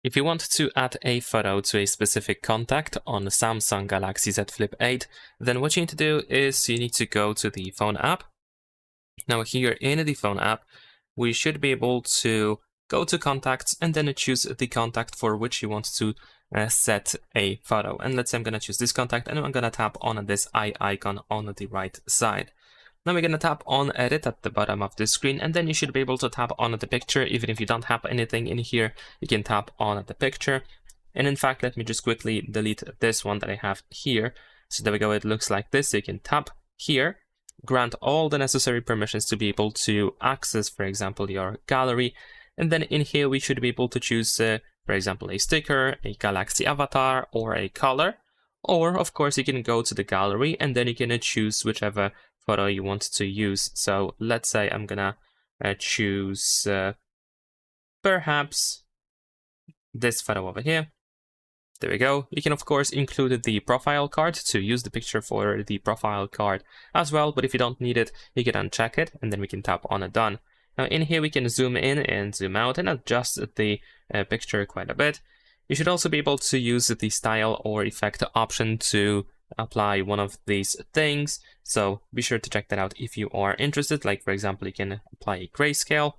If you want to add a photo to a specific contact on the Samsung Galaxy Z Flip 8, then what you need to do is you need to go to the phone app. Now here in the phone app, we should be able to go to contacts and then choose the contact for which you want to set a photo. And let's say I'm going to choose this contact and I'm going to tap on this eye icon on the right side. Now we're going to tap on edit at the bottom of the screen, and then you should be able to tap on the picture. Even if you don't have anything in here, you can tap on the picture. And in fact, let me just quickly delete this one that I have here. So there we go, it looks like this. So you can tap here, grant all the necessary permissions to be able to access, for example, your gallery. And then in here, we should be able to choose, for example, a sticker, a Galaxy avatar, or a color. Or, of course, you can go to the gallery and then you can choose whichever photo you want to use. So let's say I'm gonna choose perhaps this photo over here. There we go. You can of course include the profile card to use the picture for the profile card as well, but if you don't need it, you can uncheck it and then we can tap on done. Now in here we can zoom in and zoom out and adjust the picture quite a bit. You should also be able to use the style or effect option to apply one of these things, so be sure to check that out if you are interested. Like for example, you can apply a grayscale,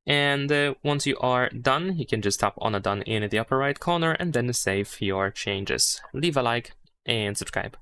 and once you are done, you can just tap on a done in the upper right corner and then save your changes. Leave a like and subscribe.